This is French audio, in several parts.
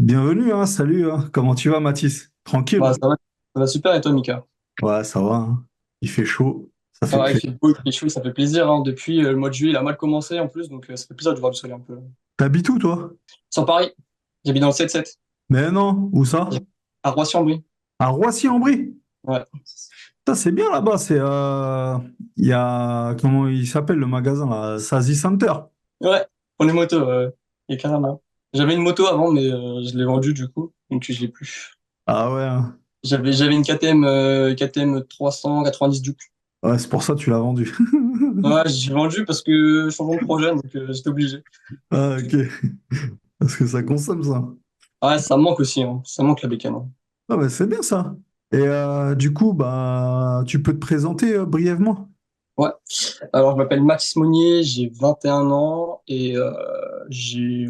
Bienvenue, hein, salut, hein. Comment tu vas, Mathis? Bah, Tranquille? ça va super et toi, Mika? Ouais, ça va, hein. Il fait chaud, ça fait Ah, il plaisir. fait beau, il fait chaud, ça fait plaisir, hein. Depuis le mois de juillet, il a mal commencé en plus, donc ça fait plaisir de voir du soleil un peu. T'habites où, toi? Sur Paris, j'habite dans le 7-7, Mais non, où ça? à Roissy-en-Brie. À Roissy-en-Brie. Ouais. Ça, c'est bien là-bas, il y a, comment il s'appelle le magasin, là? Sazi Center. Ouais, pour les motos, et carrément. J'avais une moto avant, mais je l'ai vendue du coup, donc je l'ai plus. Ah ouais, hein. J'avais une KTM 390 Duke. Ouais, c'est pour ça que tu l'as vendu. Ouais, j'ai vendu parce que changement de projet, donc j'étais obligé. Ah, ok. Parce que ça consomme, ça. Ah, ça me manque aussi, hein. Ça me manque la bécane, hein. Ah, bah, c'est bien, ça. Et du coup, bah, tu peux te présenter brièvement? Ouais. Alors, je m'appelle Max Monnier, j'ai 21 ans et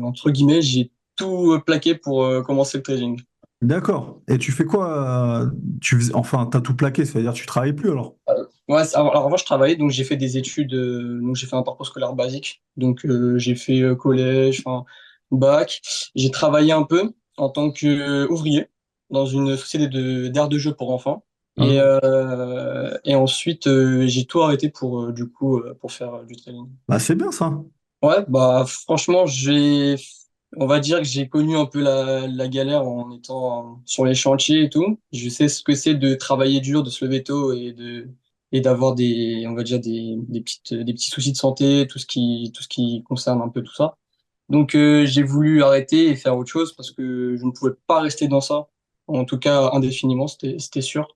entre guillemets, j'ai tout plaqué pour commencer le trading. D'accord. Et tu fais quoi? Enfin, t'as tout plaqué, ça veut dire que tu travailles plus alors? Ouais, alors avant, je travaillais, donc j'ai fait des études, donc j'ai fait un parcours scolaire basique. Donc, j'ai fait collège, enfin, bac. J'ai travaillé un peu en tant qu'ouvrier dans une société d'aire de jeu pour enfants. Ah. Et ensuite, j'ai tout arrêté pour, du coup, pour faire du trading. Bah, c'est bien ça. Ouais, bah franchement, on va dire que j'ai connu un peu la galère en étant sur les chantiers et tout. Je sais ce que c'est de travailler dur, de se lever tôt et d'avoir on va dire des petits soucis de santé, tout ce qui concerne un peu tout ça. Donc j'ai voulu arrêter et faire autre chose parce que je ne pouvais pas rester dans ça. En tout cas, indéfiniment, c'était sûr.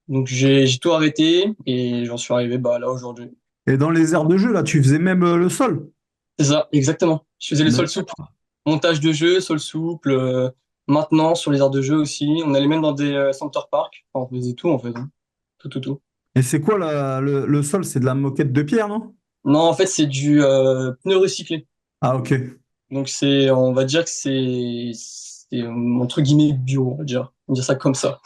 Donc j'ai tout arrêté et j'en suis arrivé bah là aujourd'hui. Et dans les aires de jeu, là, tu faisais même le sol. C'est ça, exactement. Je faisais les sols souples. D'accord. Montage de jeu, sol souple, maintenance sur les aires de jeu aussi. On allait même dans des center parks. Enfin, on faisait tout en fait, hein. Tout, tout, tout. Et c'est quoi le sol? C'est de la moquette de pierre, non? Non, en fait, c'est du pneu recyclé. Ah, ok. Donc on va dire que c'est entre guillemets bio, on va dire ça comme ça.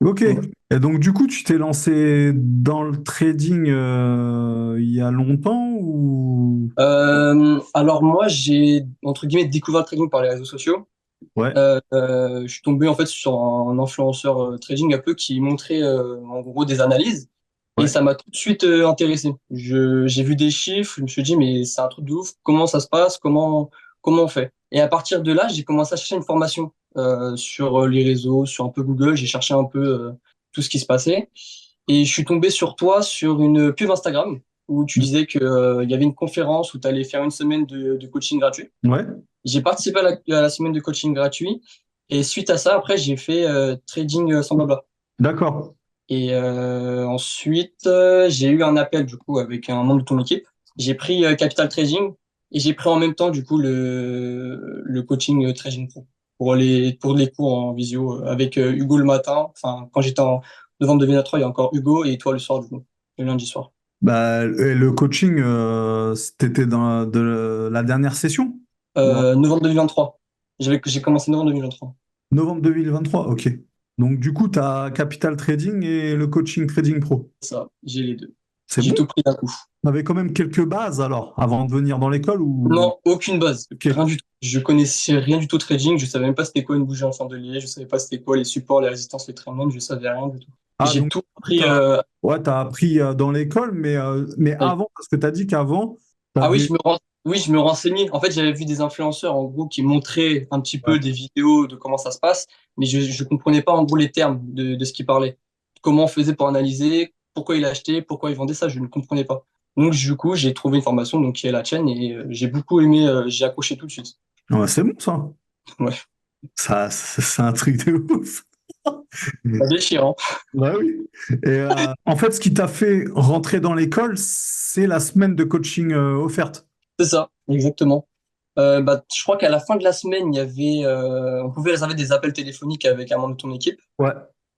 Ok. Donc, Et donc, du coup, tu t'es lancé dans le trading il y a longtemps ou... alors moi, j'ai entre guillemets découvert le trading par les réseaux sociaux. Ouais. Je suis tombé en fait sur un influenceur trading un peu qui montrait en gros des analyses et Ouais. ça m'a tout de suite intéressé. J'ai vu des chiffres, je me suis dit mais c'est un truc de ouf, comment ça se passe, comment on fait? Et à partir de là, j'ai commencé à chercher une formation sur les réseaux, sur un peu Google, j'ai cherché un peu tout ce qui se passait et je suis tombé sur toi sur une pub Instagram où tu disais que il y avait une conférence où tu allais faire une semaine de coaching gratuit. Ouais. J'ai participé à la semaine de coaching gratuit et suite à ça, après, j'ai fait trading sans blabla. D'accord. Et ensuite, j'ai eu un appel du coup avec un membre de ton équipe. J'ai pris Capital Trading et j'ai pris en même temps du coup le coaching Trading Pro pour les cours en visio avec Hugo le matin. Enfin, quand j'étais en novembre 2023, il y a encore Hugo et toi le soir du coup, le lundi soir. Bah, et le coaching, c'était dans la dernière session? Ou Novembre 2023. J'ai commencé novembre 2023. novembre 2023, ok. Donc, du coup, tu as Capital Trading et le coaching Trading Pro. Ça, j'ai les deux. C'est J'ai bon? tout pris d'un coup. Tu avais quand même quelques bases alors, avant de venir dans l'école ou... Non, aucune base. Ok. Rien du tout. Je connaissais rien du tout au trading. Je savais même pas c'était quoi une bougie en chandelier. Je savais pas c'était quoi les supports, les résistances, les tremblants. Je savais rien du tout. Ah, J'ai donc, tout appris. t'as, ouais, t'as appris dans l'école, mais Ouais. avant, parce que tu as dit qu'avant, tu Ah oui, avais... oui, je me renseignais. En fait, j'avais vu des influenceurs en gros qui montraient un petit Ouais. peu des vidéos de comment ça se passe, mais je comprenais pas en gros les termes de ce qu'ils parlaient. Comment on faisait pour analyser, pourquoi il achetait, pourquoi il vendait ça, je ne comprenais pas. Donc du coup, j'ai trouvé une formation donc qui est la chaîne et j'ai beaucoup aimé. J'ai accroché tout de suite. Ouais, c'est bon ça. Ouais, Ça, c'est un truc de ouf. ça déchire, hein. Bah oui. Et en fait, ce qui t'a fait rentrer dans l'école, c'est la semaine de coaching offerte. C'est ça, exactement. Bah, je crois qu'à la fin de la semaine, on pouvait réserver des appels téléphoniques avec un membre de ton équipe. Ouais,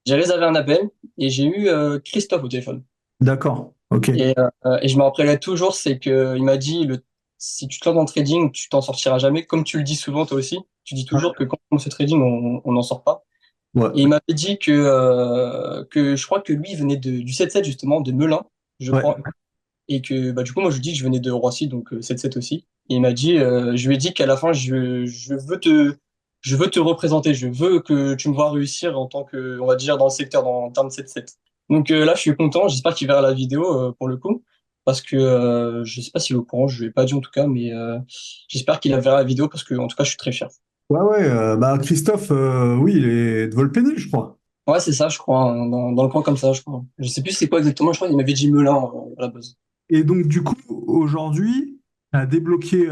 J'ai réservé un appel et j'ai eu Christophe au téléphone. d'accord. Ok. Et je me rappellerai toujours, c'est que il m'a dit, si tu te lances dans le trading, tu t'en sortiras jamais. Comme tu le dis souvent toi aussi, tu dis toujours que quand on fait trading, on n'en sort pas. Et il Ouais, m'avait dit que je crois que lui il venait du 7-7 justement, de Melun, je ouais. crois. Et que bah, du coup, moi, je lui dis que je venais de Roissy, donc 7-7 aussi. Et il m'a dit, je lui ai dit qu'à la fin, je veux te je veux te représenter, je veux que tu me vois réussir en tant que, on va dire, dans le secteur, en termes de 7-7. Donc là, je suis content. J'espère qu'il verra la vidéo pour le coup, parce que je sais pas s'il est au courant, je lui ai pas dit en tout cas, mais j'espère qu'il verra la vidéo parce que en tout cas, je suis très fier. Ouais, ouais, bah Christophe, oui, il est de Volpénil, je crois. Ouais, c'est ça, je crois, hein, dans le coin comme ça, je crois. Je sais plus c'est quoi exactement. Je crois qu'il m'avait dit Melun à la base. Et donc, du coup, aujourd'hui, tu as débloqué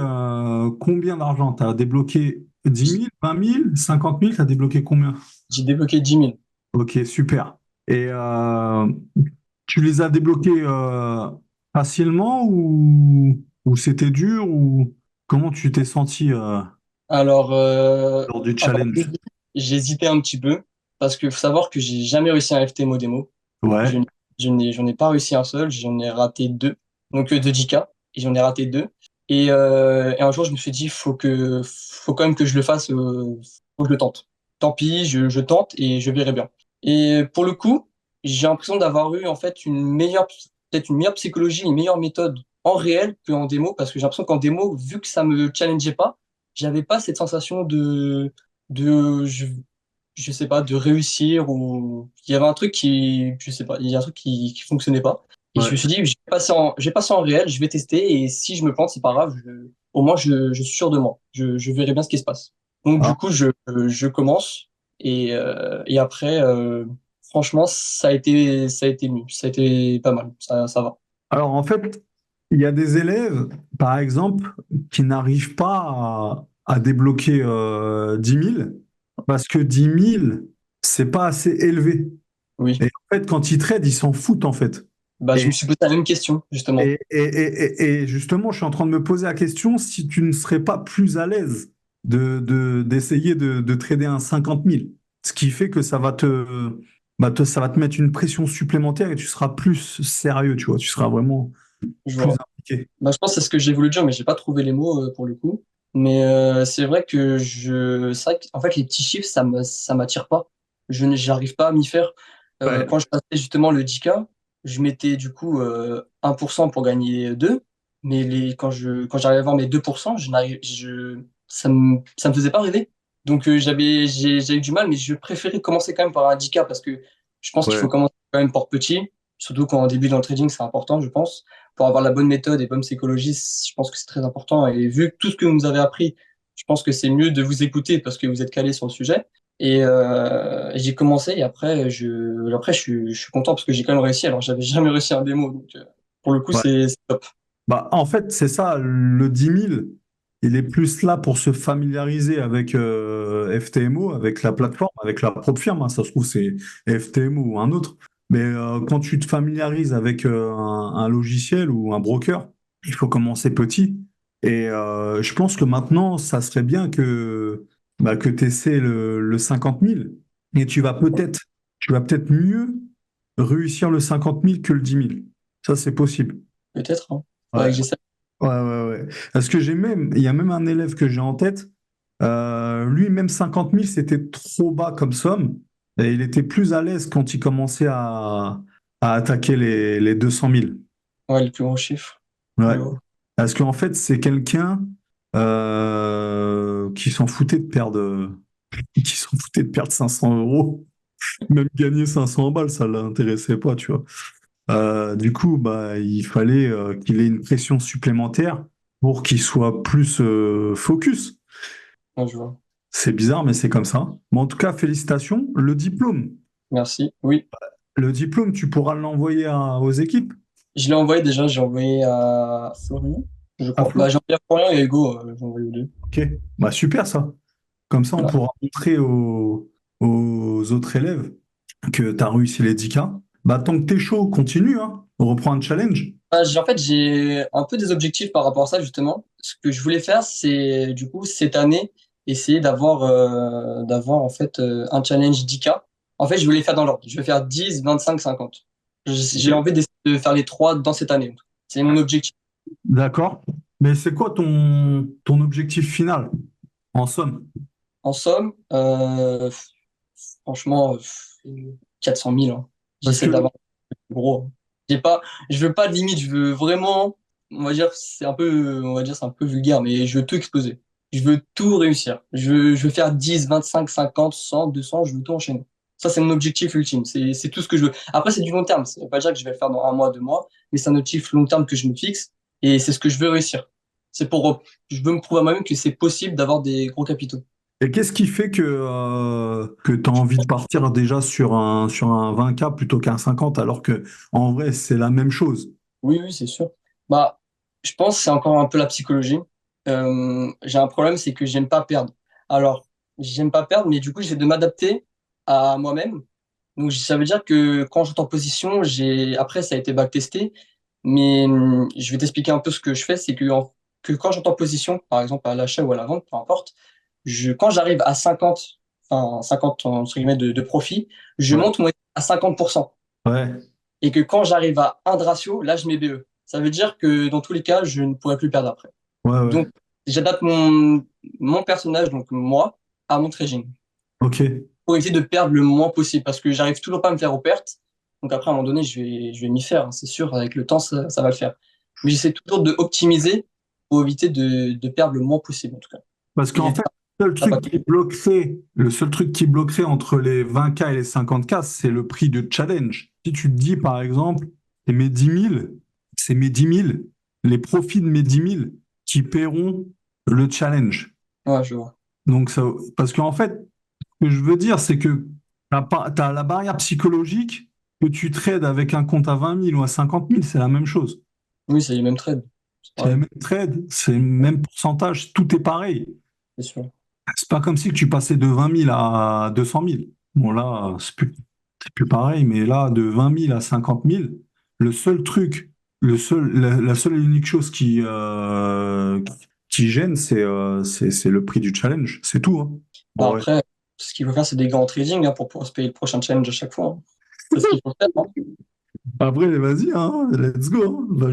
combien d'argent? Tu as débloqué 10 000, 20 000, 50 000, tu as débloqué combien? J'ai débloqué 10 000. Ok, super. Et tu les as débloqués facilement ou c'était dur ou comment tu t'es senti Alors, lors du alors challenge? j'hésitais un petit peu parce que faut savoir que j'ai jamais réussi un FTMO démo. Je, Ouais. n- j'en ai pas réussi un seul, j'en ai raté deux. Donc de 10K, et j'en ai raté deux. Et un jour, je me suis dit, faut quand même que je le fasse, faut que je le tente. Tant pis, je tente et je verrai bien. Et pour le coup, j'ai l'impression d'avoir eu en fait peut-être une meilleure psychologie, une meilleure méthode en réel qu'en démo, parce que j'ai l'impression qu'en démo, vu que ça me challengeait pas, j'avais pas cette sensation de, je sais pas, de réussir ou il y avait un truc qui, je sais pas, il y a un truc qui fonctionnait pas. Et je me Ouais. suis dit, je vais passer en réel, je vais tester et si je me plante, c'est pas grave, au moins je suis sûr de moi. Je verrai bien ce qui se passe. Donc du Ah. coup, je commence et après, franchement, ça a été mieux, ça a été pas mal, ça va. Alors en fait, il y a des élèves, par exemple, qui n'arrivent pas à débloquer 10 000 parce que 10 000, c'est pas assez élevé. Oui. Et en fait, quand ils trade, ils s'en foutent en fait. Bah, je Et, me suis posé la même question, justement. et justement, je suis en train de me poser la question si tu ne serais pas plus à l'aise d'essayer de trader un 50 000. Ce qui fait que ça va te mettre une pression supplémentaire et tu seras plus sérieux, tu vois. Tu seras vraiment Je plus vois. impliqué. Bah, je pense que c'est ce que j'ai voulu dire, mais j'ai pas trouvé les mots pour le coup. Mais c'est vrai que c'est vrai qu'en fait les petits chiffres ça m'attire pas. J'arrive pas à m'y faire. Ouais, Quand je passais justement le 10K, je mettais du coup 1% pour gagner 2, mais quand j'arrivais à voir mes 2%, ça me faisait pas rêver. Donc j'ai eu du mal, mais je préférais commencer quand même par un 10K parce que je pense qu'il ouais. faut commencer quand même par petit, surtout quand on débute dans le trading, c'est important, je pense pour avoir la bonne méthode et bonne psychologie, je pense que c'est très important. Et vu tout ce que vous nous avez appris, je pense que c'est mieux de vous écouter parce que vous êtes calé sur le sujet. Et j'ai commencé et après je suis content parce que j'ai quand même réussi. Alors j'avais jamais réussi un démo, donc pour le coup Ouais. c'est top. Bah, en fait, c'est ça, le 10 000, il est plus là pour se familiariser avec FTMO, avec la plateforme, avec la propre firme, hein. Ça se trouve, c'est FTMO ou un autre. Mais quand tu te familiarises avec un logiciel ou un broker, il faut commencer petit. Et je pense que maintenant, ça serait bien que tu essaies le 50 000. Et tu vas peut-être mieux réussir le 50 000 que le 10 000. Ça, c'est possible. Peut-être, hein. Faudrait Ouais. que j'essaie. Ouais, ouais, ouais. Parce que il y a même un élève que j'ai en tête, lui, même 50 000, c'était trop bas comme somme, et il était plus à l'aise quand il commençait à attaquer les 200 000. Ouais, le plus gros chiffre. Ouais. Je vois. Parce qu'en fait, c'est quelqu'un qui s'en foutait de perdre, qui s'en foutait de perdre 500 euros, même gagner 500 balles, ça l'intéressait pas, tu vois. Du coup, bah, il fallait qu'il ait une pression supplémentaire pour qu'il soit plus focus. Ouais, je vois. C'est bizarre, mais c'est comme ça. Mais en tout cas, félicitations. Merci. Oui. Le diplôme, tu pourras l'envoyer aux équipes, Je l'ai envoyé déjà, j'ai envoyé à Florian, je à crois. Flo. Bah, j'ai envoyé à Florian et à Hugo, j'ai envoyé aux deux. Ok, bah super ça. Comme ça, on Voilà. pourra montrer aux autres élèves que tu as réussi les 10K. Bah, tant que t'es chaud, continue, hein. On reprend un challenge. En fait, j'ai un peu des objectifs par rapport à ça, justement. Ce que je voulais faire, c'est, du coup, cette année, essayer d'avoir, en fait, un challenge 10K. En fait, je voulais faire dans l'ordre. Je vais faire 10, 25, 50. J'ai Ok. envie d'essayer de faire les trois dans cette année. C'est mon objectif. D'accord. Mais c'est quoi ton objectif final, en somme? En somme, franchement, 400 000, hein. Parce J'essaie que d'avoir gros, hein. J'ai pas, je veux pas de limite, je veux vraiment, on va dire, c'est un peu vulgaire, mais je veux tout exploser. Je veux tout réussir. Je veux faire 10, 25, 50, 100, 200, je veux tout enchaîner. Ça, c'est mon objectif ultime. C'est tout ce que je veux. Après, c'est du long terme. Ça veut pas dire que je vais le faire dans un mois, 2 mois, mais c'est un objectif long terme que je me fixe et c'est ce que je veux réussir. Je veux me prouver à moi-même que c'est possible d'avoir des gros capitaux. Et qu'est-ce qui fait que tu as envie de partir déjà sur un 20K plutôt qu'un 50 alors que en vrai, c'est la même chose? Oui, oui, c'est sûr. Bah, je pense que c'est encore un peu la psychologie. J'ai un problème, c'est que j'aime pas perdre. Alors, j'aime pas perdre, mais du coup, j'essaie de m'adapter à moi-même. Donc, ça veut dire que quand je suis en position, après, ça a été backtesté, mais je vais t'expliquer un peu ce que je fais, c'est que quand j'entends position, par exemple à l'achat ou à la vente, peu importe, quand j'arrive à 50, enfin 50 entre guillemets de profit, je Ouais. monte mon à 50%. Ouais, Et que quand j'arrive à 1 de ratio, là, je mets BE. Ça veut dire que dans tous les cas, je ne pourrai plus perdre après. ouais, ouais. Donc, j'adapte mon personnage, donc moi, à mon trading Ok. pour éviter de perdre le moins possible parce que j'arrive toujours pas à me faire aux pertes. Donc après, à un moment donné, je vais m'y faire, hein, c'est sûr. Avec le temps, ça va le faire. Mais j'essaie toujours de optimiser pour éviter de perdre le moins possible, en tout cas. Parce Et qu'en fait, le seul truc qui bloquerait entre les 20K et les 50K, c'est le prix de challenge. Si tu te dis, par exemple, c'est mes 10 000, c'est mes 10 000, les profits de mes 10 000 qui paieront le challenge. ouais, je vois. Donc ça, parce qu'en fait, ce que je veux dire, c'est que tu as la barrière psychologique que tu trades avec un compte à 20 000 ou à 50 000, c'est la même chose. Oui, c'est les mêmes trades. C'est C'est le pareil, même trade, c'est le même pourcentage, tout est pareil. c'est sûr. C'est pas comme si que tu passais de 20 000 à 200 000. Bon, là, c'est plus pareil, mais là, de 20 000 à 50 000, le seul truc, la seule et unique chose qui gêne, c'est le prix du challenge. C'est tout, hein. Bah Bon, ouais. après, ce qu'il faut faire, c'est des grands trading hein, pour pouvoir se payer le prochain challenge à chaque fois, hein. C'est ce qu'il faut faire, hein. Après, vas-y, hein, let's go, hein. Bah,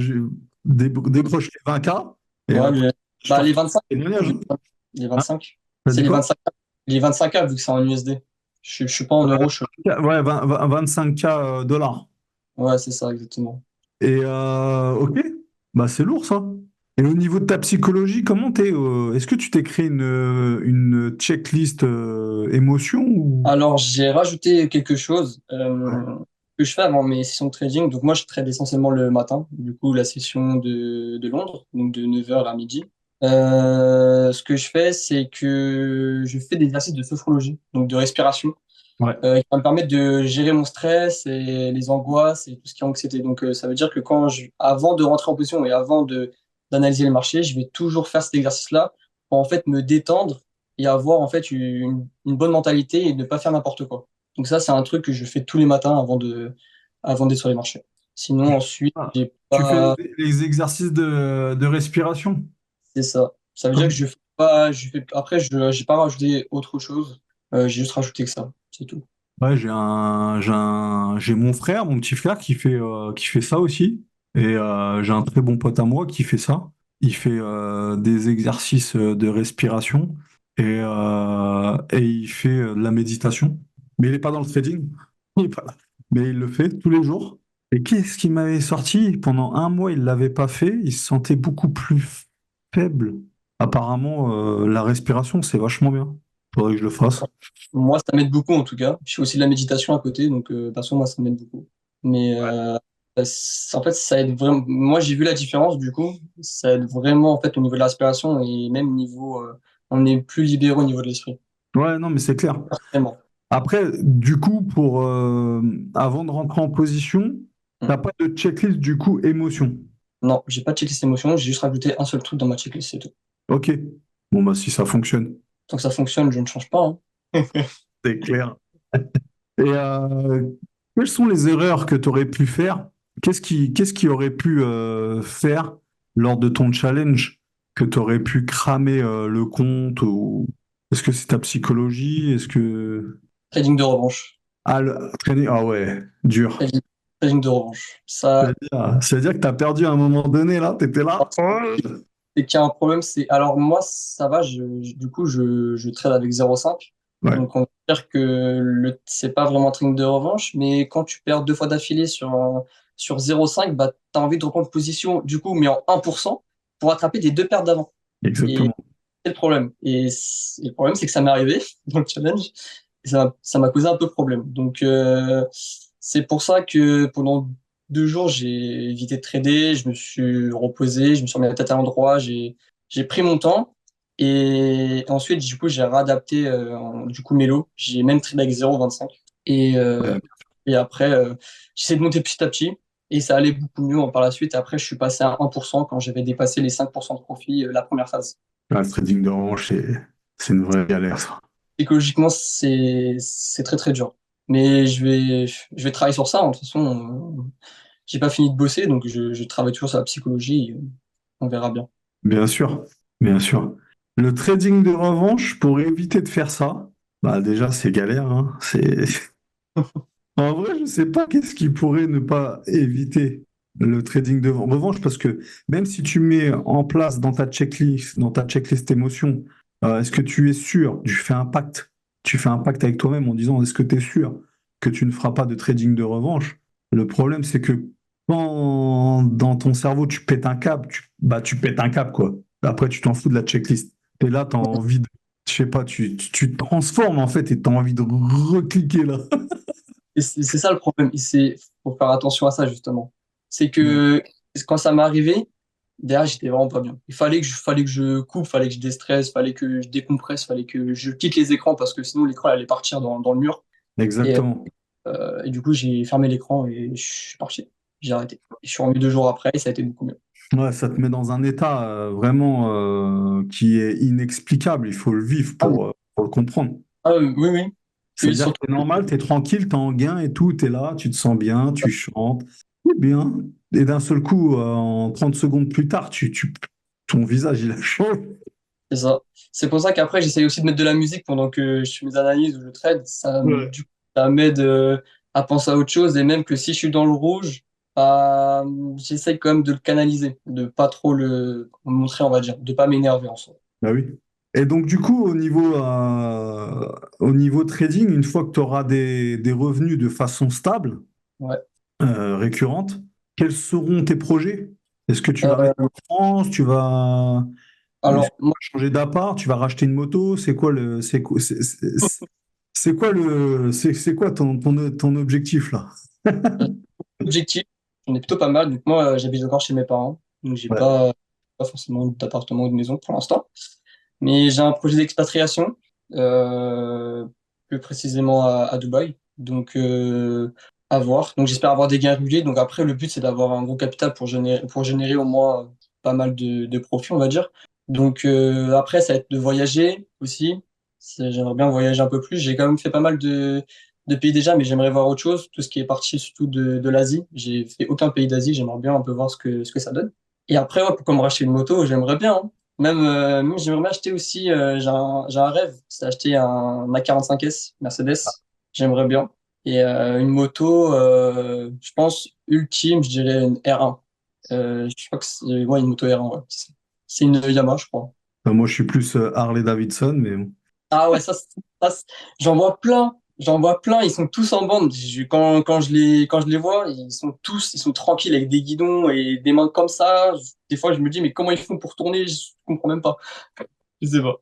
décroche les 20K et Ouais, après, je bah, pars les sur 25, les vu nuages. que- les Hein, 25, t'as c'est dit quoi? les 25K vu que c'est en USD. Je suis pas en euros, Ouais, 25K dollars. ouais, c'est ça, exactement. Et ok, bah c'est lourd ça. Et au niveau de ta psychologie, comment t'es est-ce que tu t'es créé une checklist émotion ou... Alors, j'ai rajouté quelque chose Ouais. que je fais avant mes sessions de trading. Donc, moi, je trade essentiellement le matin, du coup, la session de Londres, donc de 9 heures à midi. Ce que je fais, c'est que je fais des exercices de sophrologie, donc de respiration, Ouais. qui va me permettre de gérer mon stress et les angoisses et tout ce qui est anxiété. Donc, ça veut dire que avant de rentrer en position et avant d'analyser le marché, je vais toujours faire cet exercice-là pour en fait me détendre et avoir en fait une bonne mentalité et ne pas faire n'importe quoi. Donc ça, c'est un truc que je fais tous les matins avant d'être sur les marchés. Sinon, ensuite, Ah, j'ai tu fais pas, les exercices de respiration. c'est ça. Ça veut dire que Comme... je fais pas, je fais, après, j'ai pas rajouté autre chose. J'ai juste rajouté que ça. C'est tout. Ouais, j'ai mon frère, mon petit frère qui fait ça aussi. Et j'ai un très bon pote à moi qui fait ça. Il fait des exercices de respiration et il fait de la méditation. Mais il n'est pas dans le trading. Il est pas là. Mais il le fait tous les jours. Et qu'est-ce qui m'avait sorti? Pendant un mois, il ne l'avait pas fait. Il se sentait beaucoup plus faible. Apparemment, la respiration, c'est vachement bien. Faudrait que je le fasse. Moi, ça m'aide beaucoup en tout cas. Je fais aussi de la méditation à côté, donc perso, moi, ça m'aide beaucoup. Mais en fait, ça aide vraiment. Moi, j'ai vu la différence du coup. Ça aide vraiment en fait au niveau de la respiration et même niveau, on est plus libéré au niveau de l'esprit. Ouais, non, mais c'est clair. Vraiment. Après, du coup, avant de rentrer en position, Mm. t'as pas de checklist du coup émotion. Non, j'ai pas de checklist émotion. J'ai juste rajouté un seul truc dans ma checklist, c'est tout. Ok. Bon, bah, si ça fonctionne, Tant que ça fonctionne, je ne change pas, hein. c'est clair. Et quelles sont les erreurs que tu aurais pu faire? Qu'est-ce qui aurait pu faire lors de ton challenge que tu aurais pu cramer le compte ou est-ce que c'est ta psychologie? Est-ce que Trading de revanche. traîner? Ah ouais, dur. Trading, trading de revanche. Ça, C'est-à-dire que tu as perdu à un moment donné là, tu étais là. et qu'il y a un problème, c'est. Alors, moi, ça va, du coup, je trade avec 0,5. Ouais, Donc, on va dire que c'est pas vraiment un trading de revanche, mais quand tu perds 2 fois d'affilée sur 0,5, bah, tu as envie de reprendre position, du coup, mais en 1% pour attraper tes deux pertes d'avant. Et exactement. c'est le problème. Et le problème, c'est que ça m'est arrivé dans le challenge. Et ça m'a causé un peu de problème. Donc, c'est pour ça que pendant 2 jours, j'ai évité de trader. Je me suis reposé, je me suis remis la tête à l'endroit. J'ai pris mon temps. Et ensuite, du coup, j'ai réadapté, du coup, mes lots. J'ai même tradé avec 0,25. Et, euh, Ouais. et après, j'essaie de monter petit à petit. Et ça allait beaucoup mieux par la suite. Et après, je suis passé à 1% quand j'avais dépassé les 5% de profit, la première phase. Ah, le trading de revanche, c'est une vraie galère, ça. Psychologiquement, c'est très très dur. Mais je vais travailler sur ça, hein. De toute façon, j'ai pas fini de bosser, donc je travaille toujours sur la psychologie. On verra bien. Bien sûr, bien sûr. Le trading de revanche, pour éviter de faire ça, bah déjà, c'est galère, hein. En vrai, je sais pas qu'est-ce qui pourrait ne pas éviter le trading de revanche, parce que même si tu mets en place dans ta checklist émotion, est-ce que tu es sûr, tu fais un pacte avec toi-même en disant, est-ce que tu es sûr que tu ne feras pas de trading de revanche? Le problème, c'est que quand dans ton cerveau, tu pètes un câble, tu pètes un câble, quoi. Après, tu t'en fous de la checklist. Et là, tu as envie de, je sais pas, tu te transformes en fait et tu as envie de recliquer là. Et c'est ça le problème. Faut faire attention à ça, justement. C'est Ouais. que quand ça m'est arrivé, derrière, j'étais vraiment pas bien. Fallait que je coupe, fallait que je déstresse, fallait que je décompresse, fallait que je quitte les écrans parce que sinon l'écran allait partir dans le mur. Et, Exactement. et du coup, j'ai fermé l'écran et je suis parti. J'ai arrêté. Je suis remis 2 jours après et ça a été beaucoup mieux. Ouais, ça te met dans un état vraiment qui est inexplicable. Il faut le vivre Ah oui, pour le comprendre. ah oui, oui, oui. Oui, C'est-à-dire que surtout. t'es normal, t'es tranquille, t'es en gain et tout, t'es là, tu te sens bien, tu chantes, c'est bien. Et d'un seul coup, en 30 secondes plus tard, ton visage, il a changé. C'est ça. C'est pour ça qu'après, j'essaye aussi de mettre de la musique pendant que je fais mes analyses ou je trade. Ouais. Du coup, ça m'aide à penser à autre chose. Et même que si je suis dans le rouge, bah, j'essaye quand même de le canaliser, de pas trop le montrer, on va dire, de pas m'énerver en soi. Bah oui. Et donc, du coup, au niveau trading, une fois que tu auras des revenus de façon stable, Ouais. récurrente, quels seront tes projets? Est-ce que tu vas rester Euh, en France? Est-ce que alors, tu vas changer d'appart? Tu vas racheter une moto? C'est quoi ton objectif là? Euh, Objectif, j'en ai plutôt pas mal. Donc moi, j'habite encore chez mes parents. Donc j'ai Ouais. pas forcément d'appartement ou de maison pour l'instant. Mais j'ai un projet d'expatriation, euh, plus précisément à Dubaï. Donc à voir. Donc j'espère avoir des gains réguliers. Donc après, le but, c'est d'avoir un gros capital pour générer au moins pas mal de profits, on va dire. Donc après, ça va être de voyager aussi. J'aimerais bien voyager un peu plus. J'ai quand même fait pas mal de pays déjà, mais j'aimerais voir autre chose. Tout ce qui est parti surtout de l'Asie. J'ai fait aucun pays d'Asie. J'aimerais bien un peu voir ce que ça donne. Et après, ouais, pourquoi me racheter une moto, j'aimerais bien, hein. Même j'aimerais bien acheter aussi, j'ai un rêve, c'est d'acheter un A45S Mercedes. J'aimerais bien. Et une moto, je pense, ultime, je dirais une R1. Je crois que c'est ouais, une moto R1, ouais. C'est une Yamaha, je crois. Moi, je suis plus Harley Davidson, mais bon. Ah ouais, j'en vois plein. J'en vois plein, ils sont tous en bande. Quand je les vois, ils sont tranquilles avec des guidons et des mains comme ça. Des fois, je me dis, mais comment ils font pour tourner? Je comprends même pas. Je sais pas.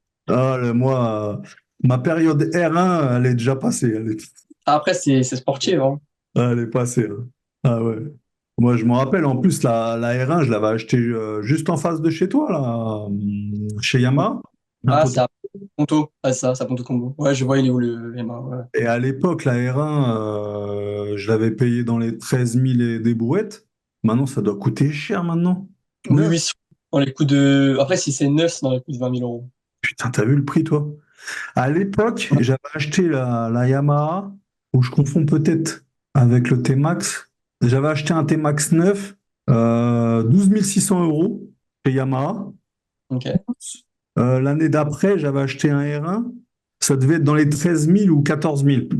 Ma période R1, elle est déjà passée. Après, c'est sportif, hein. Elle est passée, hein. Ah ouais. Moi, je me rappelle, en plus, la R1, je l'avais achetée juste en face de chez toi, là, chez Yamaha. Un Ah, poteau. c'est à Ponto. Ah, c'est à Ponto Combo. Ouais, je vois, il est où le Emma, ouais. Et à l'époque, la R1, je l'avais payée dans les 13 000 et des brouettes. Maintenant, ça doit coûter cher maintenant. Oui, Neuf. oui, dans les coups de. Après, si c'est neuf, c'est dans les coups de 20 000 euros. Putain, t'as vu le prix, toi? À l'époque, j'avais acheté la Yamaha, ou je confonds peut-être avec le T-Max. J'avais acheté un T-Max 9, 12 600 euros chez Yamaha. Ok. L'année d'après, j'avais acheté un R1. Ça devait être dans les 13 000 ou 14 000. Ah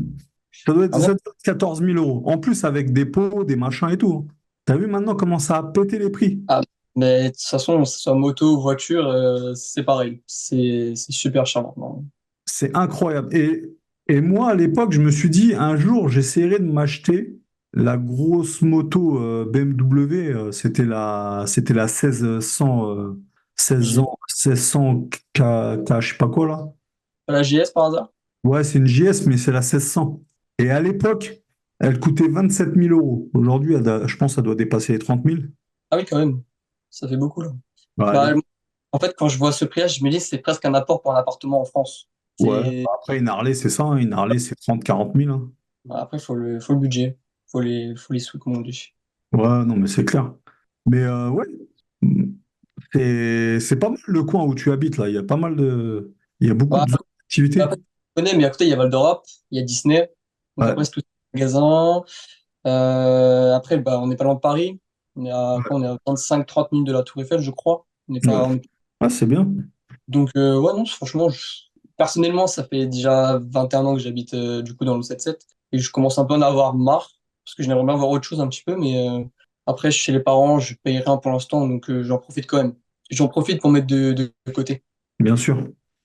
Ça bon? doit être 14 000 euros. En plus, avec des pots, des machins et tout. T'as vu maintenant comment ça a pété les prix? Ah, mais de toute façon, que ce soit moto ou voiture, c'est pareil. C'est super cher maintenant. C'est incroyable. Et moi, à l'époque, je me suis dit, un jour, j'essaierai de m'acheter la grosse moto BMW. C'était la 1600 16 J'ai ans, 1600 je sais pas quoi là. pas la GS par hasard? Ouais, c'est une JS, mais c'est la 1600. Et à l'époque, elle coûtait 27 000 euros. Aujourd'hui, je pense que ça doit dépasser les 30 000. Ah oui, quand même. Ça fait beaucoup, là. Bah, Bah, en fait, quand je vois ce prix-là, je me dis c'est presque un apport pour un appartement en France. ouais. C'est, Après, une Harley, c'est ça, hein. Une Harley, c'est 30 000, 40 000, hein. bah, après, faut le budget. Faut les sous, comme on dit. Ouais, non, mais c'est clair. Mais ouais, c'est pas mal le coin où tu habites là. Il y a pas mal de. Il y a beaucoup Bah, de activités. après, tu connais, mais à côté, il y a Val d'Europe, il y a Disney. Donc Ouais, après, c'est tout les magasins. Après, bah, on n'est pas loin de Paris. On est à quoi? On est à 25-30 minutes de la Tour Eiffel, je crois. On n'est ouais. pas, Ah, c'est bien. Donc, ouais, non, franchement, personnellement, ça fait déjà 21 ans que j'habite du coup dans le 7-7 et je commence un peu à en avoir marre parce que j'aimerais bien voir autre chose un petit peu, mais après, chez les parents, je paye rien pour l'instant, donc j'en profite quand même. J'en profite pour mettre de côté, Bien sûr.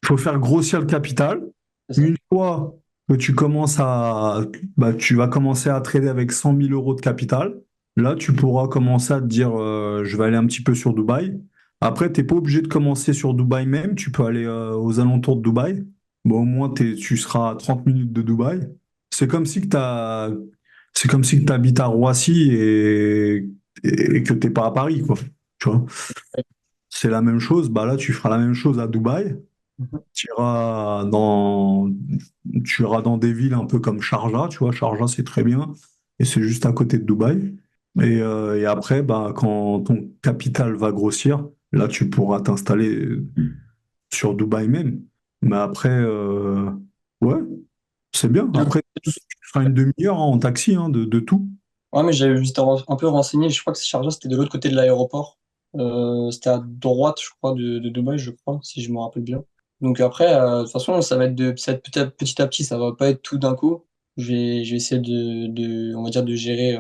Il faut faire grossir le capital. c'est ça. Une fois que tu commences à, bah, tu vas commencer à trader avec 100 000 euros de capital. Là, tu pourras commencer à te dire, je vais aller un petit peu sur Dubaï. Après, tu n'es pas obligé de commencer sur Dubaï même. Tu peux aller aux alentours de Dubaï. Bon, au moins, tu seras à 30 minutes de Dubaï. C'est comme si que c'est comme si tu habites à Roissy et que tu n'es pas à Paris, quoi. Tu vois? C'est la même chose. Bah là, tu feras la même chose à Dubaï. Mhm. Tu iras dans, tu iras dans des villes un peu comme Sharjah, tu vois. Sharjah, c'est très bien. Et c'est juste à côté de Dubaï. Et après, bah, quand ton capital va grossir, là, tu pourras t'installer sur Dubaï même. Mais après, ouais, c'est bien. Après, tu seras une demi-heure hein, en taxi hein, de tout. Ouais, mais j'avais juste un peu renseigné, je crois que Sharjah, c'était de l'autre côté de l'aéroport. C'était à droite, je crois, de Dubaï, je crois, si je me rappelle bien. Donc après, de toute façon, ça va être petit à petit, ça va pas être tout d'un coup. Je vais essayer on va dire, de gérer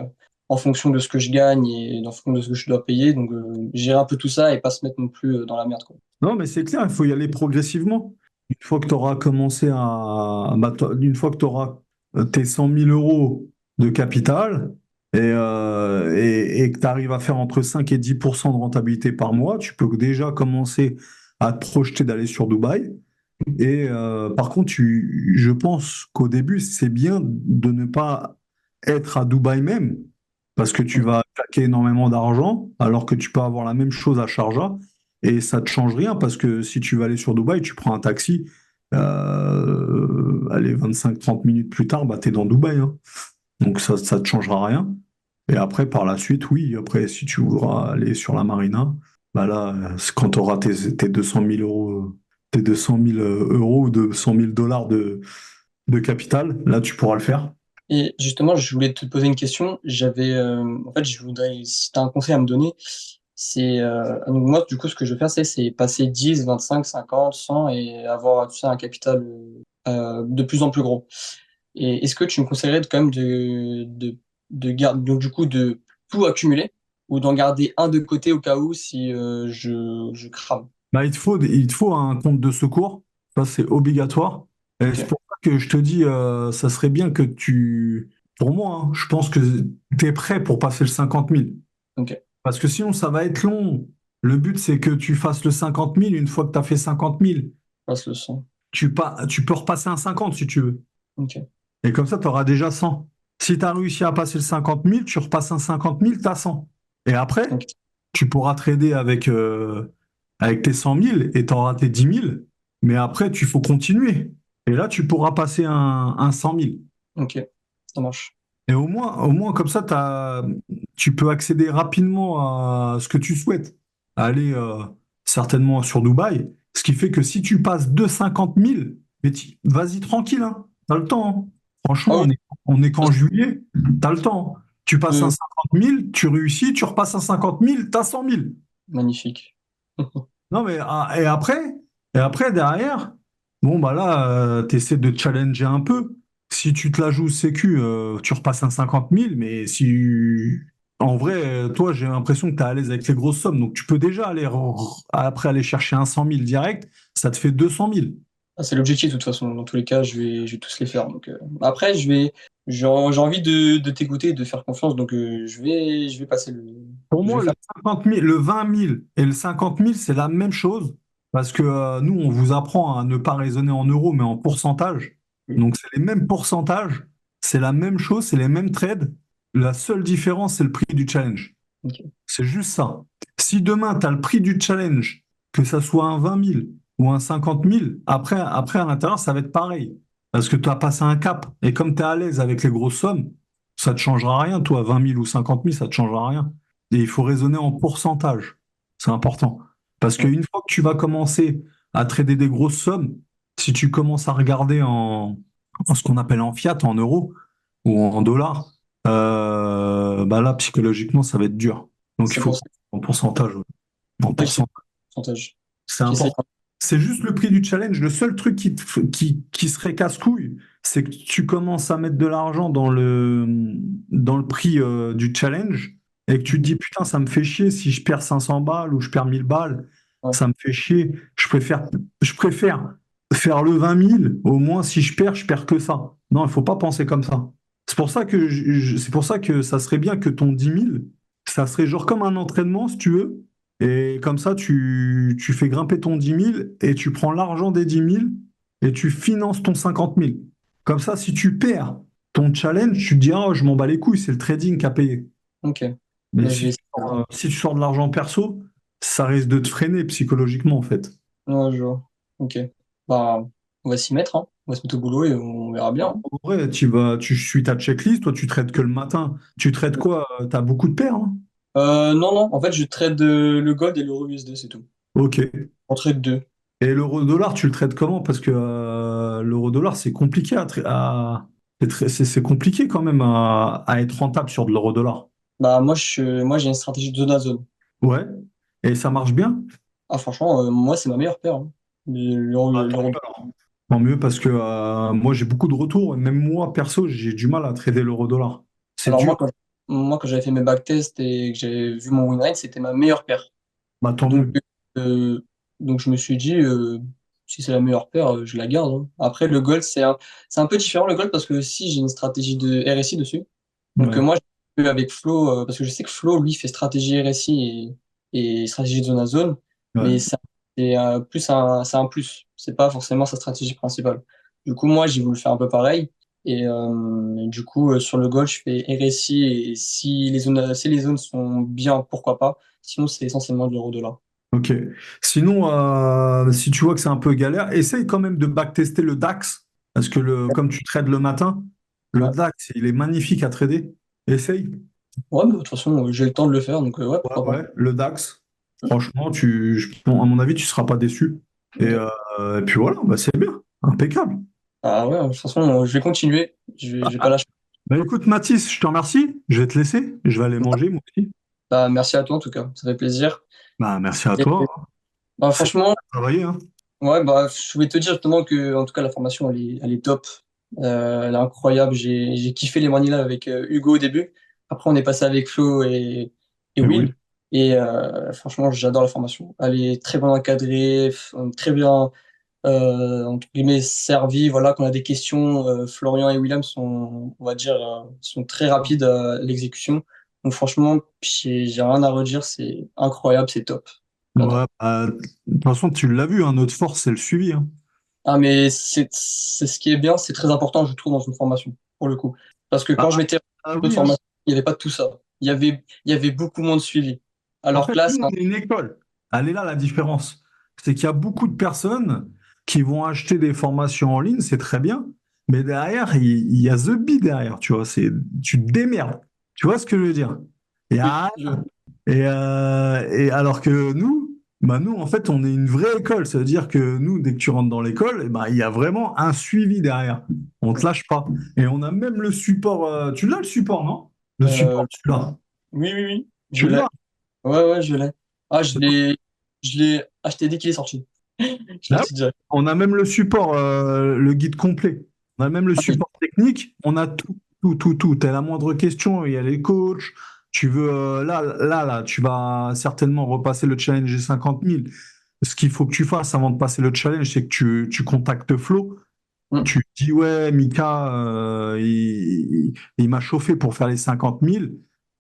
en fonction de ce que je gagne et en fonction de ce que je dois payer. Donc, gérer un peu tout ça et pas se mettre non plus dans la merde, quoi. Non, mais c'est clair, il faut y aller progressivement. Une fois que tu auras commencé une fois que tu auras tes 100 000 euros de capital et que tu arrives à faire entre 5 et 10% de rentabilité par mois, tu peux déjà commencer à te projeter d'aller sur Dubaï. Et par contre, je pense qu'au début, c'est bien de ne pas être à Dubaï même, parce que tu vas claquer énormément d'argent, alors que tu peux avoir la même chose à Sharjah, et ça ne te change rien, parce que si tu vas aller sur Dubaï, tu prends un taxi, allez, 25-30 minutes plus tard, bah, tu es dans Dubaï, hein. Donc ça ne te changera rien. Et après, par la suite, oui, après, si tu voudras aller sur la marina, bah là, c'est quand tu auras tes 200 000 euros, tes 200 000 euros ou 200 000 dollars de capital, là, tu pourras le faire. Et justement, je voulais te poser une question. En fait, je voudrais, si tu as un conseil à me donner, donc moi, du coup, ce que je veux faire, c'est passer 10, 25, 50, 100 et avoir, tu sais, un capital de plus en plus gros. Et est-ce que tu me conseillerais quand même de garder, donc du coup, de tout accumuler ou d'en garder un de côté au cas où si je crame? Bah, il te faut un compte de secours, ça c'est obligatoire. Et Ok, c'est pour ça que je te dis, ça serait bien que pour moi, hein, je pense que tu es prêt pour passer le 50 000. ok, Parce que sinon, ça va être long. Le but, c'est que tu fasses le 50 000. Une fois que tu as fait 50 000, passe le sang. tu peux repasser un 50 si tu veux. Ok, Et comme ça, tu auras déjà 100. Si tu as réussi à passer le 50 000, tu repasses un 50 000, tu as 100. Et après, ok, tu pourras trader avec tes 100 000 et tu auras tes 10 000. Mais après, tu faut continuer. Et là, tu pourras passer un 100 000. ok, ça marche. Et au moins comme ça, tu peux accéder rapidement à ce que tu souhaites. Aller certainement sur Dubaï. Ce qui fait que si tu passes de 50 000, mais vas-y tranquille, hein, t'as le temps, hein. Ah Franchement, oui, on est qu'en juillet, t'as le temps, hein. Tu passes un euh, 50 000, tu réussis, tu repasses un 50 000, t'as 100 000. magnifique. Non, mais et après derrière, bon, bah là, tu essaies de te challenger un peu. Si tu te la joues sécu, tu repasses un 50 000, mais si. En vrai, toi, j'ai l'impression que tu es à l'aise avec les grosses sommes. Donc, tu peux déjà après aller chercher un 100 000 direct, ça te fait 200 000. Ah, c'est l'objectif de toute façon. Dans tous les cas, je vais tous les faire. Donc, après, J'ai envie de t'écouter, de faire confiance, donc je vais passer Pour je vais moi, le faire. 50 000, le 20 000 et le 50 000, c'est la même chose parce que nous, on vous apprend à ne pas raisonner en euros, mais en pourcentage. Donc, c'est les mêmes pourcentages, c'est la même chose, c'est les mêmes trades. La seule différence, c'est le prix du challenge. Ok. C'est juste ça. Si demain, tu as le prix du challenge, que ça soit un 20 000 ou un 50 000, après à l'intérieur, ça va être pareil. Parce que tu as passé un cap. Et comme tu es à l'aise avec les grosses sommes, ça ne te changera rien. Toi, 20 000 ou 50 000, ça ne te changera rien. Et il faut raisonner en pourcentage. C'est important. Parce Ouais. qu'une fois que tu vas commencer à trader des grosses sommes, si tu commences à regarder en ce qu'on appelle en fiat, en euros ou en dollars, bah là, psychologiquement, ça va être dur. Donc, il C'est faut pour ça en pourcentage. Ouais. En que j'essaie de pourcentage. faire un pourcentage. C'est J'essaie. important. C'est juste le prix du challenge. Le seul truc qui serait casse-couille, c'est que tu commences à mettre de l'argent dans le prix du challenge et que tu te dis, putain, ça me fait chier si je perds 500 balles ou je perds 1000 balles. Ouais. Ça me fait chier. Je préfère faire le 20 000. Au moins, si je perds que ça. Non, il faut pas penser comme ça. C'est pour ça que ça serait bien que ton 10 000, ça serait genre comme un entraînement, si tu veux. Et comme ça, tu fais grimper ton 10 000 et tu prends l'argent des 10 000 et tu finances ton 50 000. Comme ça, si tu perds ton challenge, tu te dis, oh, je m'en bats les couilles, c'est le trading qui a payé. Ok. Mais Bah, je si vais tu essayer de faire sors, si tu sors de l'argent perso, ça risque de te freiner psychologiquement, en fait. ça. Ouais, je vois. Ok. Bah, on va s'y mettre, hein. On va se mettre au boulot et on verra bien, En hein. vrai, tu suis ta checklist, toi, tu traites que le matin. Tu traites quoi? T'as beaucoup de paires, hein? Non, non. En fait, je trade le gold et l'euro USD, c'est tout. Ok. On trade deux. Et l'euro-dollar, tu le traites comment? Parce que l'euro-dollar, c'est compliqué c'est compliqué quand même à être rentable sur de l'euro-dollar. Bah, moi, j'ai une stratégie de zone à zone. Ouais. Et ça marche bien? Ah, franchement, moi, c'est ma meilleure paire, hein. Ah, tant L'euro. mieux alors. Tant mieux parce que moi, j'ai beaucoup de retours. Et même moi, perso, j'ai du mal à trader l'euro-dollar. C'est Alors, dur. moi, quand j'avais fait mes backtests et que j'avais vu mon win rate, c'était ma meilleure paire. Bah, tant Donc, mieux. euh, donc je me suis dit, si c'est la meilleure paire, je la garde, hein. Après, le gold, c'est un peu différent, le gold, parce que si j'ai une stratégie de RSI dessus. Donc, Ouais. moi, je fais avec Flo, parce que je sais que Flo, lui, fait stratégie RSI et stratégie de zone à zone, mais Ouais. c'est un plus. C'est pas forcément sa stratégie principale. Du coup, moi, j'ai voulu faire un peu pareil. Et du coup, sur le gold, je fais RSI et si les zones sont bien, pourquoi pas. Sinon, c'est essentiellement de l'euro-dollar. Ok. Sinon, si tu vois que c'est un peu galère, essaye quand même de backtester le DAX. Parce que comme tu trades le matin, le Ouais. DAX, il est magnifique à trader. Essaye. Ouais, bah, de toute façon, j'ai le temps de le faire, donc ouais, Ouais, pourquoi pas. ouais, le DAX. Franchement, bon, à mon avis, tu ne seras pas déçu. Ok. Et puis voilà, bah, c'est bien. Impeccable. Ah ouais, de toute façon, je vais continuer. Je vais pas lâcher. Bah, écoute, Mathis, je te remercie. Je vais te laisser. Je vais aller manger, moi aussi. Bah, merci à toi, en tout cas. Ça fait plaisir. Bah, merci à Et, toi. bah, C'est franchement, travailler, hein. ouais, bah, je voulais te dire justement que, en tout cas, la formation, elle est top. Elle est incroyable. J'ai kiffé les mornings là avec Hugo au début. Après, on est passé avec Flo et Et oui. Will. Et franchement, j'adore la formation. Elle est très bien encadrée, très bien, entre guillemets, servie. Voilà, quand on a des questions, Florian et William sont, on va dire, sont très rapides à l'exécution. Donc, franchement, j'ai rien à redire. C'est incroyable, c'est top. Ouais, J'adore. bah, de toute façon, tu l'as vu, hein, notre force, c'est le suivi, hein. Ah, mais c'est ce qui est bien, c'est très important, je trouve, dans une formation, pour le coup. Parce que Ah, quand je m'étais ah de oui, hein. formation, il n'y avait pas tout ça. Il y avait beaucoup moins de suivi. En Alors fait, que là, nous, on est une école. Elle est là la différence. C'est qu'il y a beaucoup de personnes qui vont acheter des formations en ligne, c'est très bien, mais derrière, il y a The Bee derrière, tu vois. Tu te démerdes. Tu vois ce que je veux dire? Et, oui, ah, et alors que nous, bah nous, en fait, on est une vraie école. Ça veut dire que nous, dès que tu rentres dans l'école, eh ben, il y a vraiment un suivi derrière. On ne te lâche pas. Et on a même le support. Tu l'as le support, non? Le support, euh, tu l'as. oui, oui, oui, je Tu l'ai. l'as. Ouais, ouais, je l'ai. Ah, je l'ai acheté dès qu'il est sorti. Je l'ai Ah oui. acheté direct. On a même le support, le guide complet. On a même le Ah oui. support technique. On a tout, tout, tout, tout. Tu as la moindre question, il y a les coachs. Tu veux, là, tu vas certainement repasser le challenge des 50 000. Ce qu'il faut que tu fasses avant de passer le challenge, c'est que tu contactes Flo. Mm. Tu te dis, ouais, Mika, il m'a chauffé pour faire les 50 000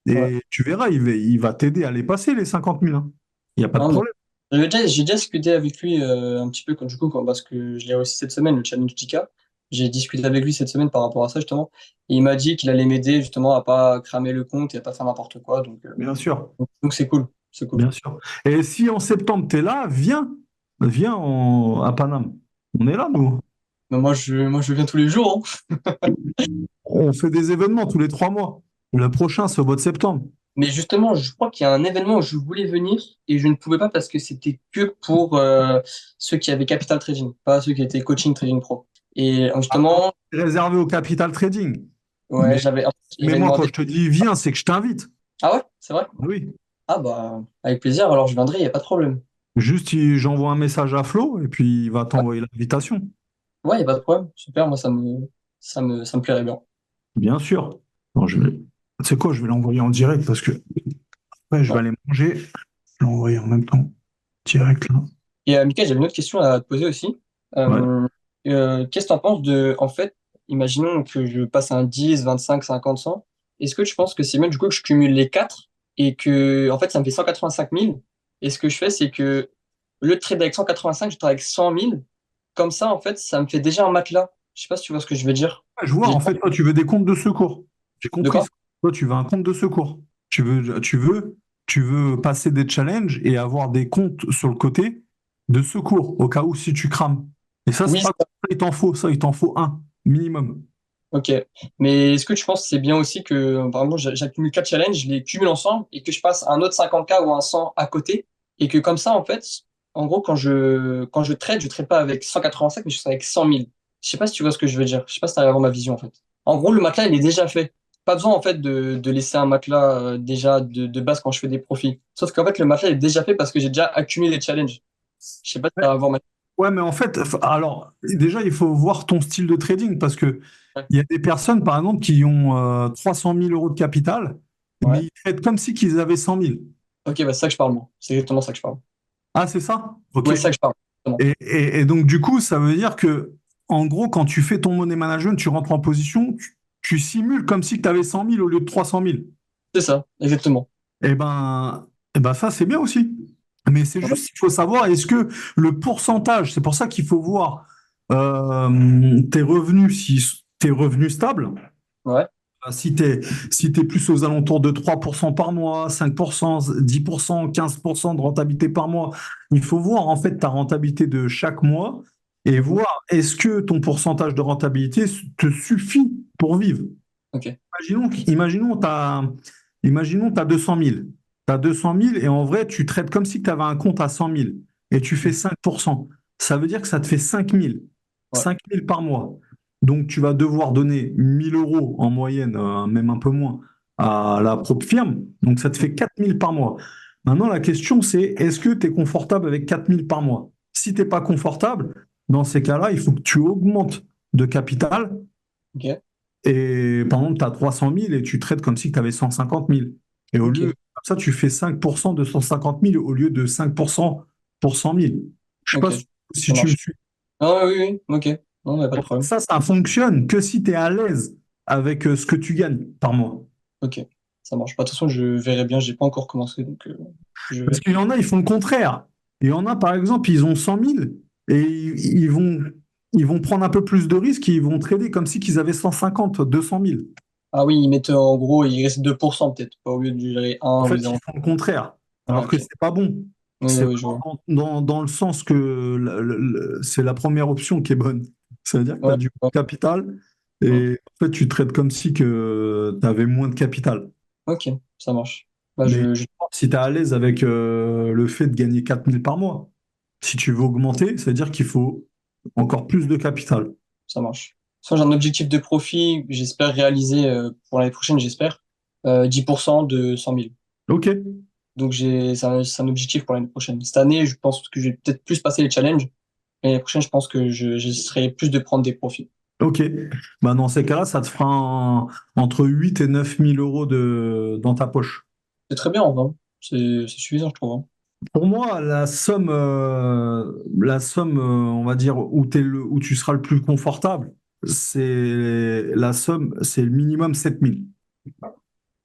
Ouais. et tu verras, il va t'aider à les passer, les 50 000, hein. Il n'y a pas de Non, mais problème. j'ai déjà discuté avec lui un petit peu quand, du coup, parce que je l'ai réussi cette semaine, le challenge Tika. J'ai discuté avec lui cette semaine par rapport à ça, justement. Et il m'a dit qu'il allait m'aider, justement, à pas cramer le compte et à pas faire n'importe quoi. Bien sûr, Donc c'est cool. C'est cool. bien sûr. Et si en septembre, tu es là, viens à Paname. On est là, nous. Mais moi, je viens tous les jours, hein. On fait des événements tous les 3 mois. Le prochain, c'est au mois de septembre. Mais justement, je crois qu'il y a un événement où je voulais venir et je ne pouvais pas parce que c'était que pour ceux qui avaient Capital Trading, pas ceux qui étaient Coaching Trading Pro. Et justement, C'est réservé au capital trading. ouais, Mais, il mais m'avait moi, quand demandé. je te dis viens, c'est que je t'invite. Ah ouais, c'est vrai? Oui. Ah bah, avec plaisir, alors je viendrai, il n'y a pas de problème. Juste, j'envoie un message à Flo et puis il va Ouais, t'envoyer l'invitation. il n'y a pas de problème. Super, moi, ça me plairait bien. Bien sûr. Bon, c'est quoi, je vais l'envoyer en direct parce que après, je vais Ouais. aller manger. Je vais l'envoyer en même temps. Direct là. Et Mika, j'avais une autre question à te poser aussi. Ouais. Euh, qu'est-ce que tu en penses en fait, imaginons que je passe un 10, 25, 50, 100. Est-ce que tu penses que c'est mieux du coup que je cumule les 4 et que, en fait, ça me fait 185 000? Et ce que je fais, c'est que au lieu de trader avec 185, je trade avec 100 000. Comme ça, en fait, ça me fait déjà un matelas. Je sais pas si tu vois ce que je veux dire. Je vois, J'ai- en fait, toi, tu veux des comptes de secours. J'ai De compris quoi? ça. Toi, tu veux un compte de secours. Tu veux passer des challenges et avoir des comptes sur le côté de secours au cas où si tu crames. Et ça, c'est Oui, pas ça, il t'en faut un minimum. ok. Mais est-ce que tu penses que c'est bien aussi que, par exemple, j'accumule 4 challenges, je les cumule ensemble et que je passe un autre 50K ou un 100 à côté et que comme ça, en fait, en gros, quand je trade, je trade pas avec 185, mais je trade avec 100 000. Je sais pas si tu vois ce que je veux dire. Je sais pas si tu arrives à avoir ma vision, en fait. En gros, le matelas, il est déjà fait. Pas besoin, en fait, de laisser un matelas déjà de base quand je fais des profits. Sauf qu'en fait, le matelas est déjà fait parce que j'ai déjà accumulé les challenges. Je sais pas si tu Ouais, arrives à avoir ma... ouais, mais en fait, alors, déjà, il faut voir ton style de trading parce que Ouais. il y a des personnes, par exemple, qui ont 300 000 euros de capital, mais Ouais. ils traitent comme si qu'ils avaient 100 000. Ok, bah, c'est ça que je parle, moi. C'est exactement ça que je parle. Ah, c'est ça? Ok. Ouais, c'est ça que je parle. Exactement. Et donc, du coup, ça veut dire que, en gros, quand tu fais ton money management, tu rentres en position, tu simules comme si tu avais 100 000 au lieu de 300 000. C'est ça, exactement. Eh ben, ça, c'est bien aussi. Mais c'est Ouais, juste, il faut savoir, est-ce que le pourcentage, c'est pour ça qu'il faut voir tes revenus, si tes revenus stables, ouais, si t'es plus aux alentours de 3% par mois, 5%, 10%, 15% de rentabilité par mois, il faut voir en fait ta rentabilité de chaque mois et mhm, voir est-ce que ton pourcentage de rentabilité te suffit pour vivre. ok, Imaginons, tu as 200 000. Tu as 200 000 et en vrai, tu traites comme si tu avais un compte à 100 000 et tu fais mhm, 5%. Ça veut dire que ça te fait 5 000. ouais, 5 000 par mois. Donc, tu vas devoir donner 1 000 euros en moyenne, même un peu moins, à la propre firme. Donc, ça te fait 4 000 par mois. Maintenant, la question, c'est est-ce que tu es confortable avec 4 000 par mois? Si tu n'es pas confortable, dans ces cas-là, il faut que tu augmentes de capital ok, et par exemple, tu as 300 000 et tu traites comme si tu avais 150 000. Et au lieu, ok, comme ça, tu fais 5% de 150 000 au lieu de 5% pour 100 000. Je sais pas ok, si ça tu me marche. suis. Ah oui, oui, oui, ok, non, y a pas de problème. Ça fonctionne que si tu es à l'aise avec ce que tu gagnes par mois. Ok, ça marche. Bah, de toute façon, je verrai bien, j'ai pas encore commencé, donc je Parce verrai. qu'il y en a, ils font le contraire. Il y en a, par exemple, ils ont 100 000 et ils vont prendre un peu plus de risques et ils vont trader comme si qu'ils avaient 150, 200 000. Ah oui, ils mettent en gros, il reste 2% peut-être, pas au lieu de gérer En 1 ou fait, ils 0. font le contraire. Ah, Alors que ok, c'est pas bon. oui, C'est oui, je vois. vraiment dans le sens que c'est la première option qui est bonne. C'est-à-dire que tu Ouais, as du ouais. capital Mm. et en fait, tu traites comme si que tu avais moins de capital. Ok, ça marche. Bah, Mais si tu es à l'aise avec le fait de gagner 4 000 par mois, si tu veux augmenter, c'est-à-dire qu'il faut encore plus de capital. ça marche. Soit j'ai un objectif de profit, que j'espère réaliser pour l'année prochaine, j'espère, 10% de 100 000. Ok, Donc c'est un objectif pour l'année prochaine. Cette année, je pense que je vais peut-être plus passer les challenges. Et l'année prochaine, je pense que j'essaierai plus de prendre des profits. ok. Bah, dans ces cas-là, ça te fera entre 8 et 9 000 euros dans ta poche. C'est très bien, en vrai. C'est suffisant, je trouve, hein. Pour moi, on va dire, où tu seras le plus confortable, c'est le minimum 7 000.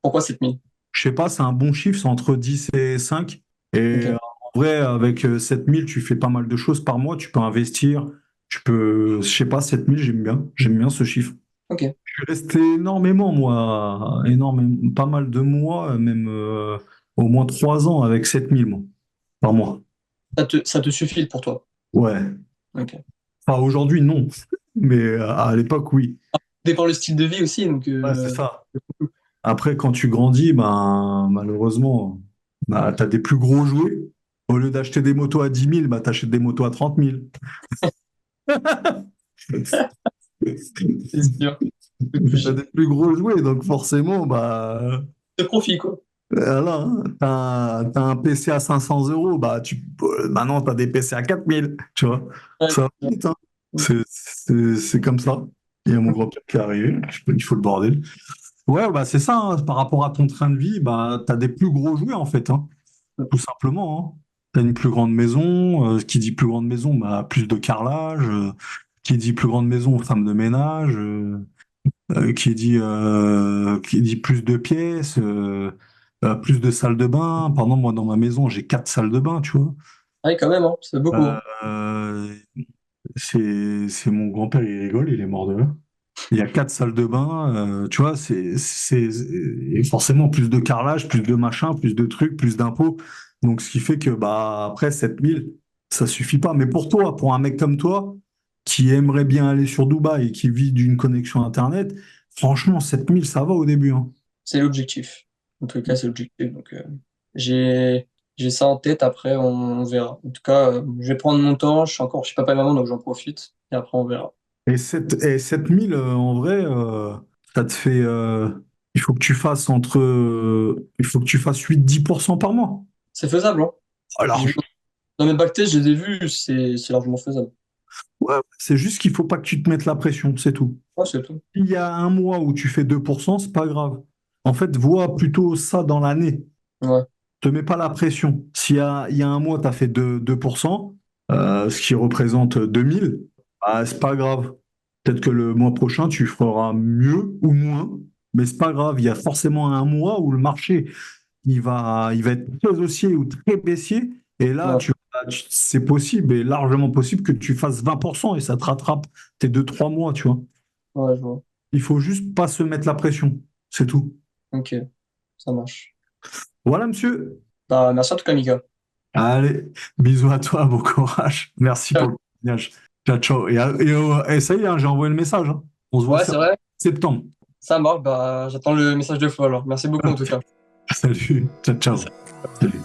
Pourquoi 7 000? Je sais pas, c'est un bon chiffre, c'est entre 10 et 5. Et Ok, en vrai, avec 7 000, tu fais pas mal de choses par mois. Tu peux investir, je sais pas, 7 000, j'aime bien ce chiffre. ok. Je suis resté énormément, moi, énormément, pas mal de mois, même au moins 3 ans avec 7 000 moi, par mois. Ça te suffit pour toi. Ouais. Ok. Enfin, aujourd'hui, non. Mais à l'époque, oui. Dépend le style de vie aussi, donc Ouais, c'est ça. Après, quand tu grandis, ben, malheureusement, bah, tu as des plus gros jouets. Au lieu d'acheter des motos à 10 000, bah, tu achètes des motos à 30 000. c'est sûr. Tu as des plus gros jouets, donc forcément, bah, De profit, quoi. voilà, hein. T'as un PC à 500 euros, bah, maintenant, tu as des PC à 4 000, tu vois. Ouais, Ça va c'est vite, hein. sûr. C'est comme ça. Il y a mon grand-père qui est arrivé, il faut le bordel. Ouais, bah c'est ça, hein. Par rapport à ton train de vie, bah, tu as des plus gros jouets en fait, hein, tout simplement. Tu as une plus grande maison, qui dit plus grande maison, bah, plus de carrelage, qui dit plus grande maison, femme de ménage, qui dit plus de pièces, plus de salles de bain. Pardon, moi dans ma maison, j'ai 4 salles de bain, tu vois. Ouais, quand même, hein, c'est beaucoup, hein. Euh, c'est mon grand-père, il rigole, il est mort de rire. Il y a 4 salles de bain, tu vois, et forcément plus de carrelage, plus de machin, plus de trucs, plus d'impôts. Donc, ce qui fait que, bah, après 7 000, ça suffit pas. Mais pour toi, pour un mec comme toi, qui aimerait bien aller sur Dubaï et qui vit d'une connexion Internet, franchement, 7 000 ça va au début, hein. C'est l'objectif. En tout cas, c'est l'objectif. Donc, j'ai, j'ai ça en tête. Après, on verra. En tout cas, je vais prendre mon temps. Je suis encore chez papa et maman, donc j'en profite. Et après, on verra. Et 7 000, en vrai, ça te fait. Il faut que tu fasses 8-10% par mois. C'est faisable, hein. Alors, Dans mes bactéries, je les ai vus, c'est largement faisable. ouais, c'est juste qu'il faut pas que tu te mettes la pression, c'est tout. Ouais, c'est tout. Il y a un mois où tu fais 2%, c'est pas grave. En fait, vois plutôt ça dans l'année. Ouais, Te mets pas la pression. Il y a un mois, tu as fait 2%, ce qui représente 2 000, bah, c'est pas grave. Peut-être que le mois prochain, tu feras mieux ou moins, mais c'est pas grave. Il y a forcément un mois où le marché, il va être très haussier ou très baissier. Et là, ouais, c'est possible et largement possible que tu fasses 20% et ça te rattrape tes 2-3 mois, tu vois. ouais, je vois. Il faut juste pas se mettre la pression. C'est tout. Ok, ça marche. Voilà, monsieur. Bah, merci en tout cas, Mika. Allez, bisous à toi, bon courage. Merci pour Ciao. le témoignage. Ciao, ciao. Et ça y est, hein, j'ai envoyé le message, hein. On se voit Ouais, c'est vrai. septembre. Ça marche. Bah, j'attends le message de fois alors. Merci beaucoup en tout cas. Salut. Ciao, ciao. Salut.